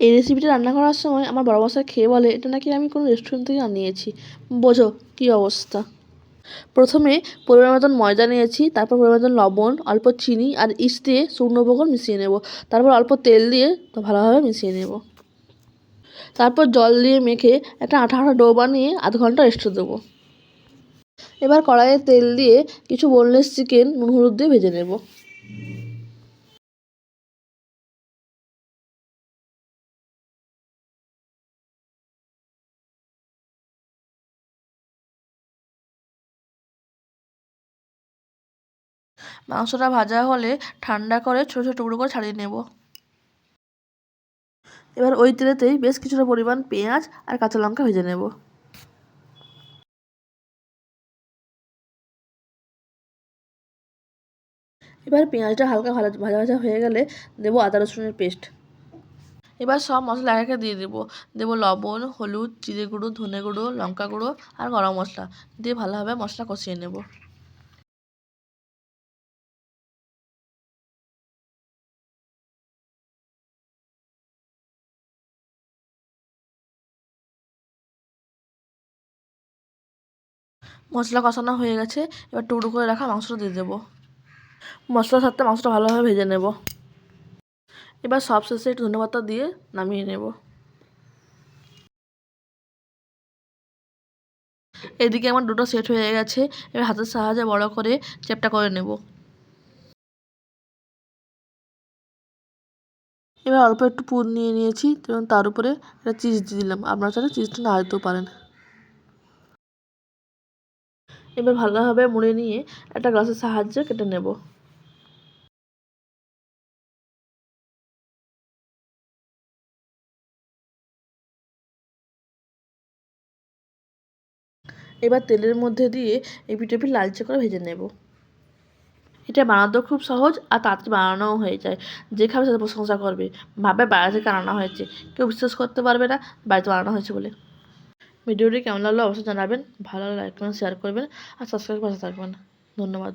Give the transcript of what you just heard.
এই রেসিপিটা রান্না করার সময় আমার বড় মশাই খেয়ে বলে এটা নাকি আমি কোনো রেস্টুরেন্ট থেকে আনিয়েছি। বোঝো কী অবস্থা। প্রথমে পরিমাণ মতন ময়দা নিয়েছি, তারপর পরিমাণ মতন লবণ, অল্প চিনি আর ইস্ট দিয়ে শুকনো উপকরণ মিশিয়ে নেব। তারপর অল্প তেল দিয়ে ভালোভাবে মিশিয়ে নেব। তারপর জল দিয়ে মেখে একটা আঠা আঠা ডো বানিয়ে আধ ঘন্টা রেস্টে দেবো। এবার কড়াইয়ে তেল দিয়ে কিছু বোনলেস চিকেন নুন হলুদ দিয়ে ভেজে নেব। মাংসটা ভাজা হলে ঠান্ডা করে ছোটো ছোটো টুকরো করে ছাড়িয়ে নেব। এবার ওই তেলেতেই বেশ কিছুটা পরিমাণ পেঁয়াজ আর কাঁচা লঙ্কা ভেজে নেব। এবার পেঁয়াজটা হালকা ভাজা ভাজা হয়ে গেলে দেবো আদা রসুনের পেস্ট। এবার সব মশলা এক একে দিয়ে দেবো। দেবো লবণ, হলুদ, জিরে গুঁড়ো, ধনে গুঁড়ো, লঙ্কা গুঁড়ো আর গরম মশলা দিয়ে ভালোভাবে মশলা কষিয়ে নেব। মশলা কষানো হয়ে গেছে, এবার টুকরো করে রাখা মাংসটা দিয়ে দেবো। মশলার সাথে মাংসটা ভালোভাবে ভেজে নেব। এবার সব শেষে একটু ধনেপাতা দিয়ে নামিয়ে নেব। এদিকে আমার ডোটা সেট হয়ে গেছে, এবার হাতের সাহায্যে বড় করে চ্যাপ্টা করে নেব। এবার অল্প একটু পুর নিয়ে নিয়েছি এবং তার উপরে একটা চিজ দিয়ে দিলাম। আপনারা চাইলে চিজটা না দিতেও পারেন। এবার ভালোভাবে মুড়ে নিয়ে একটা গ্লাসের সাহায্যে কেটে নেব। এবার তেলের মধ্যে দিয়ে এপিঠ লালচে করে ভেজে নেব। এটা বানাতেও খুব সহজ আর তাড়াতাড়ি বানানোও হয়ে যায়। যে খাবে সে প্রশংসা করবে, ভাববে বাইরে থেকে আনা হয়েছে। কেউ বিশ্বাস করতে পারবে না বাড়িতে বানানো হয়েছে বলে। ভিডিওটি কেমন লাগলো অবশ্যই জানাবেন। ভালো লাগলে লাইক কমেন্ট শেয়ার করবেন আর সাবস্ক্রাইব করে পাশে থাকবেন। ধন্যবাদ।